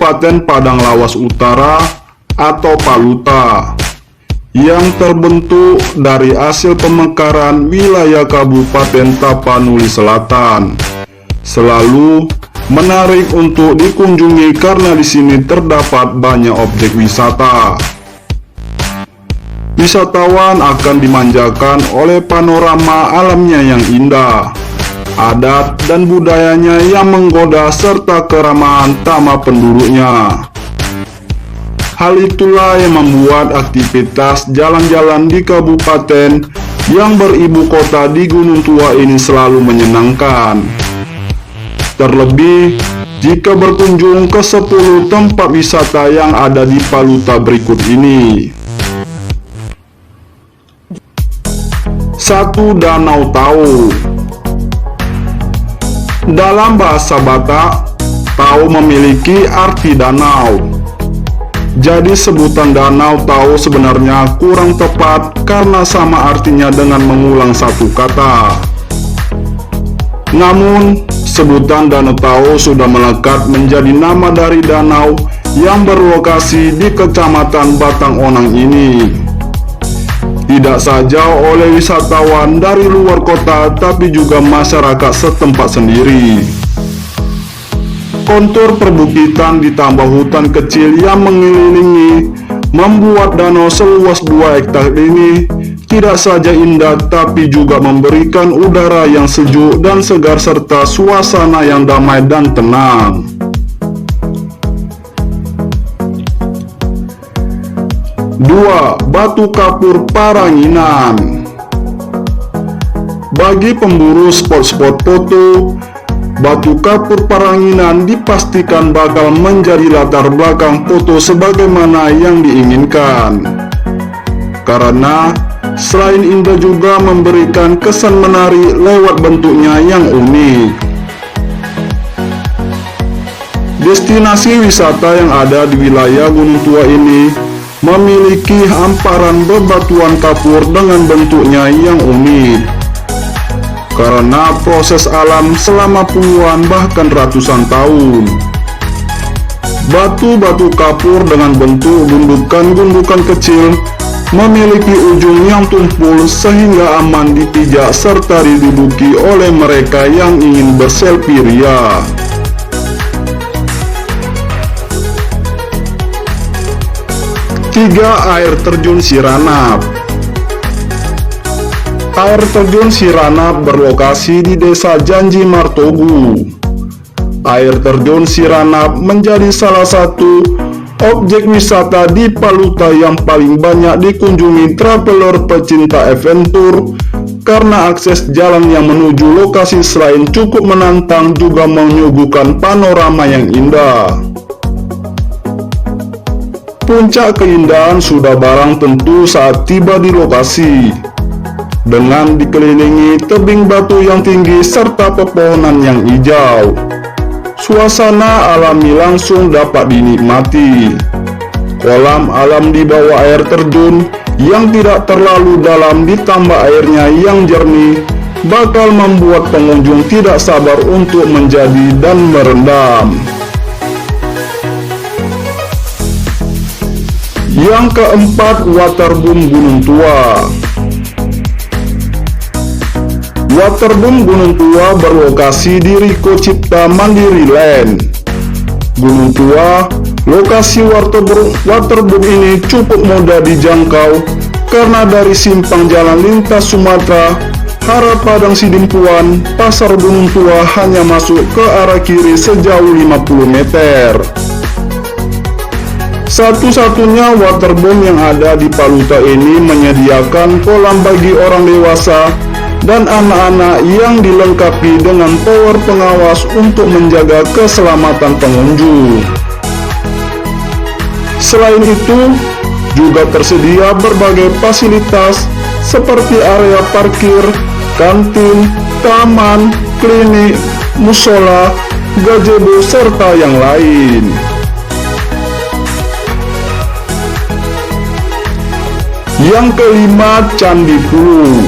Kabupaten Padang Lawas Utara atau Paluta, yang terbentuk dari hasil pemekaran wilayah Kabupaten Tapanuli Selatan. Selalu menarik untuk dikunjungi karena di sini terdapat banyak objek wisata. Wisatawan akan dimanjakan oleh panorama alamnya yang indah, adat dan budayanya yang menggoda serta keramahan tamah penduduknya. Hal itulah yang membuat aktivitas jalan-jalan di kabupaten yang beribu kota di Gunung Tua ini selalu menyenangkan. Terlebih jika berkunjung ke 10 tempat wisata yang ada di Paluta berikut ini. 1. Danau Tau. Dalam bahasa Batak, Tau memiliki arti danau. Jadi sebutan Danau Tau sebenarnya kurang tepat karena sama artinya dengan mengulang satu kata. Namun, sebutan Danau Tau sudah melekat menjadi nama dari danau yang berlokasi di Kecamatan Batang Onang ini. Tidak saja oleh wisatawan dari luar kota, tapi juga masyarakat setempat sendiri. Kontur perbukitan ditambah hutan kecil yang mengelilingi membuat danau seluas 2 hektar ini tidak saja indah, tapi juga memberikan udara yang sejuk dan segar serta suasana yang damai dan tenang. 2. Batu Kapur Paranginan. Bagi pemburu spot-spot foto, Batu Kapur Paranginan dipastikan bakal menjadi latar belakang foto sebagaimana yang diinginkan. Karena selain indah juga memberikan kesan menarik lewat bentuknya yang unik. Destinasi wisata yang ada di wilayah Gunung Tua ini memiliki hamparan bebatuan kapur dengan bentuknya yang unik. Karena proses alam selama puluhan bahkan ratusan tahun. Batu-batu kapur dengan bentuk gundukan-gundukan kecil memiliki ujung yang tumpul sehingga aman dipijak serta diduduki oleh mereka yang ingin berselfie ria. 3. Air terjun Siranap. Air terjun Siranap berlokasi di Desa Janji Martogu. Air terjun Siranap menjadi salah satu objek wisata di Paluta yang paling banyak dikunjungi traveler pecinta adventure karena akses jalan yang menuju lokasi selain cukup menantang juga menyuguhkan panorama yang indah. Puncak keindahan sudah barang tentu saat tiba di lokasi, dengan dikelilingi tebing batu yang tinggi serta pepohonan yang hijau. Suasana alami langsung dapat dinikmati. Kolam alam di bawah air terjun yang tidak terlalu dalam ditambah airnya yang jernih bakal membuat pengunjung tidak sabar untuk menjadi dan merendam. Yang keempat, Waterboom Gunung Tua. Waterboom Gunung Tua berlokasi di Riko Cipta Mandiri Land. Gunung Tua, lokasi waterboom ini cukup mudah dijangkau karena dari simpang jalan lintas Sumatera, Harapadang Sidimpuan, Pasar Gunung Tua hanya masuk ke arah kiri sejauh 50 meter. Satu-satunya waterboom yang ada di Paluta ini menyediakan kolam bagi orang dewasa dan anak-anak yang dilengkapi dengan tower pengawas untuk menjaga keselamatan pengunjung. Selain itu, juga tersedia berbagai fasilitas seperti area parkir, kantin, taman, klinik, musola, gazebo, serta yang lain. Yang kelima, Candi Pulu.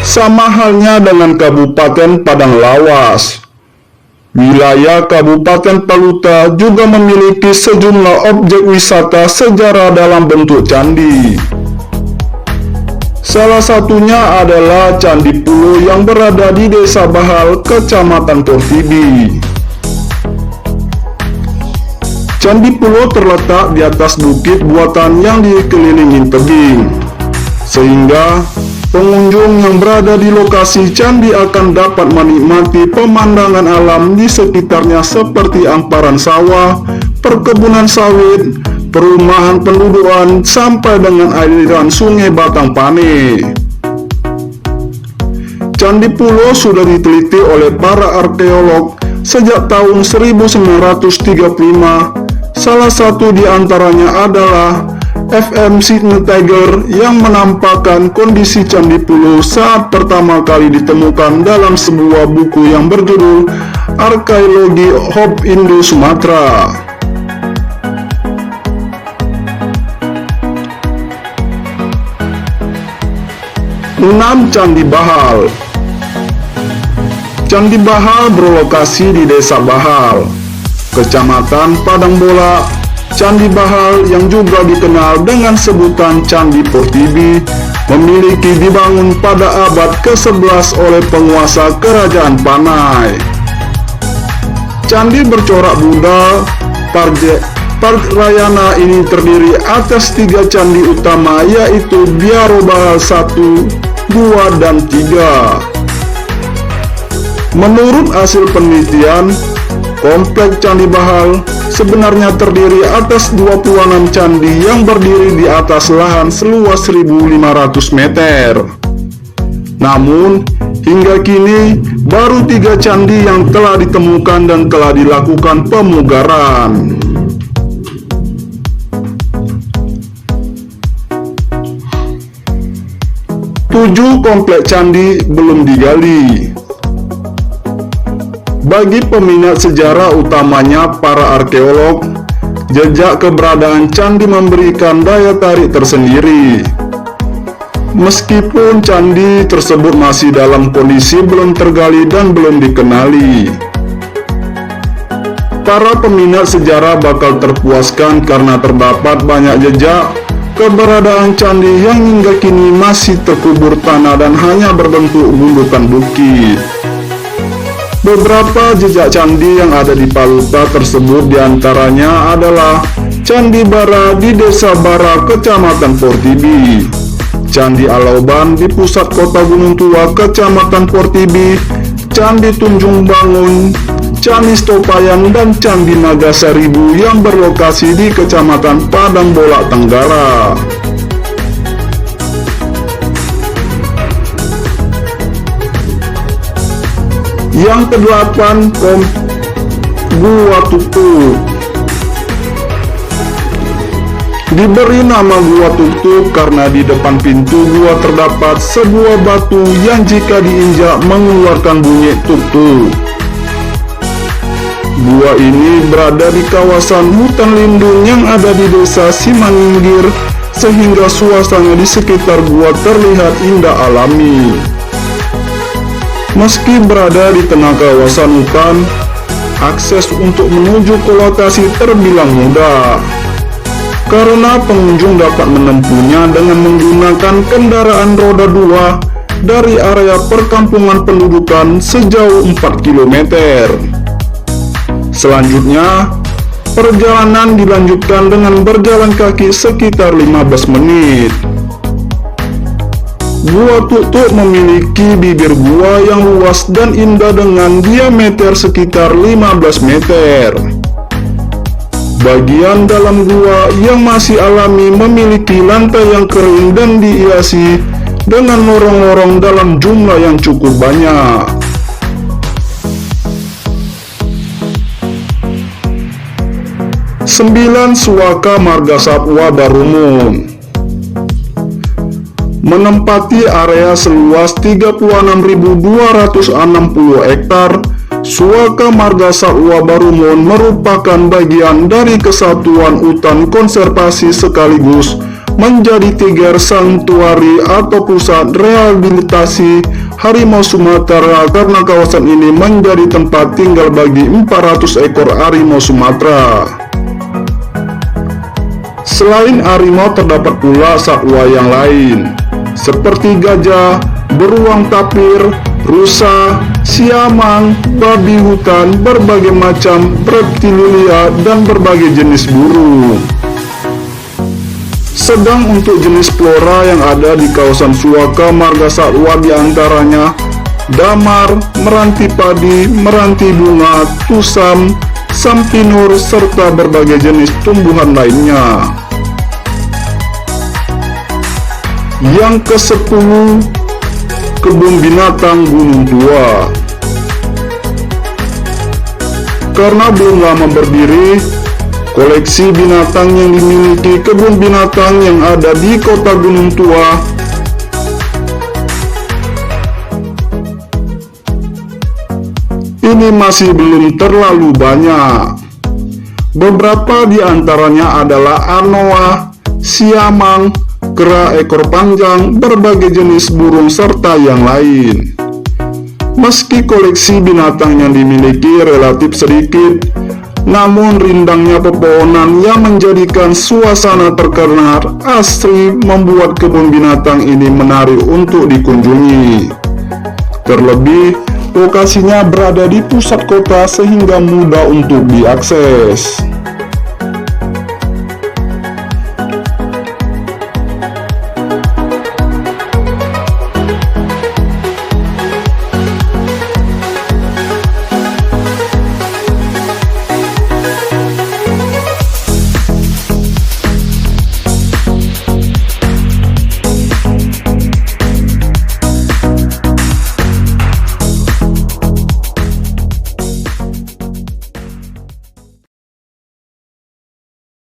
Sama halnya dengan Kabupaten Padang Lawas, Wilayah Kabupaten Paluta juga memiliki sejumlah objek wisata sejarah dalam bentuk candi. Salah satunya adalah Candi Pulo yang berada di Desa Bahal, Kecamatan Portibi. Candi Pulo terletak di atas bukit buatan yang dikelilingi tebing, sehingga pengunjung yang berada di lokasi candi akan dapat menikmati pemandangan alam di sekitarnya seperti hamparan sawah, perkebunan sawit, perumahan pendudukan, sampai dengan aliran sungai Batang Pane. Candi Pulo sudah diteliti oleh para arkeolog sejak tahun 1935. Salah satu di antaranya adalah FM Sydney Tiger yang menampakkan kondisi Candi Pulo saat pertama kali ditemukan dalam sebuah buku yang berjudul Arkeologi Hop Indo Sumatera. Candi Bahal. Candi Bahal berlokasi di Desa Bahal, Kecamatan Padang Bola. Candi Bahal yang juga dikenal dengan sebutan Candi Portibi dibangun pada abad ke-11 oleh penguasa Kerajaan Panai. Candi bercorak Buddha Pargrayana ini terdiri atas 3 candi utama, yaitu Biaro Bahal 1, 2, dan 3. Menurut hasil penelitian, kompleks Candi Bahal sebenarnya terdiri atas 26 candi yang berdiri di atas lahan seluas 1.500 meter. Namun, hingga kini baru 3 candi yang telah ditemukan dan telah dilakukan pemugaran. 7 kompleks candi belum digali. Bagi peminat sejarah, utamanya para arkeolog, jejak keberadaan candi memberikan daya tarik tersendiri. Meskipun candi tersebut masih dalam kondisi belum tergali dan belum dikenali, para peminat sejarah bakal terpuaskan karena terdapat banyak jejak keberadaan candi yang hingga kini masih terkubur tanah dan hanya berbentuk gundukan bukit. Beberapa jejak candi yang ada di Paluta tersebut diantaranya adalah Candi Bara di Desa Bara, Kecamatan Portibi, Candi Alauban di pusat kota Gunung Tua, Kecamatan Portibi, Candi Tunjung Bangun, Candi Stopayan, dan Candi Naga Seribu yang berlokasi di Kecamatan Padang Bola Tenggara. Yang ke-8, Gua Tutup. Diberi nama Gua Tutup karena di depan pintu gua terdapat sebuah batu yang jika diinjak mengeluarkan bunyi tuk-tuk. Gua ini berada di kawasan hutan lindung yang ada di Desa Simanginggir, sehingga suasana di sekitar gua terlihat indah alami. Meski berada di tengah kawasan hutan, akses untuk menuju ke lokasi terbilang mudah, karena pengunjung dapat menempuhnya dengan menggunakan kendaraan roda 2 dari area perkampungan pendudukan sejauh 4 km. Selanjutnya, perjalanan dilanjutkan dengan berjalan kaki sekitar 15 menit. Gua Tutup memiliki bibir gua yang luas dan indah dengan diameter sekitar 15 meter. Bagian dalam gua yang masih alami memiliki lantai yang kering dan dihiasi dengan lorong-lorong dalam jumlah yang cukup banyak. Sembilan, Suaka Marga Satwa Barumun. Menempati area seluas 36.260 hektar, Suaka Marga Satwa Barumun merupakan bagian dari Kesatuan Hutan Konservasi sekaligus menjadi Tiger Sanctuary atau pusat rehabilitasi harimau Sumatera karena kawasan ini menjadi tempat tinggal bagi 400 ekor harimau Sumatera. Selain harimau terdapat pula satwa yang lain seperti gajah, beruang tapir, rusa, siamang, babi hutan, berbagai macam reptilia, dan berbagai jenis burung. Sedang untuk jenis flora yang ada di kawasan Suaka Marga Satwa diantaranya damar, meranti padi, meranti bunga, tusam, sampinur, serta berbagai jenis tumbuhan lainnya. Yang ke-10, Kebun Binatang Gunung Tua. Karena belum lama berdiri, koleksi binatang yang dimiliki kebun binatang yang ada di kota Gunung Tua ini masih belum terlalu banyak. Beberapa di antaranya adalah anoa, siamang, kera ekor panjang, berbagai jenis burung, serta yang lain. Meski koleksi binatang yang dimiliki relatif sedikit, namun rindangnya pepohonan yang menjadikan suasana terkenal asri membuat kebun binatang ini menarik untuk dikunjungi. Terlebih, lokasinya berada di pusat kota sehingga mudah untuk diakses.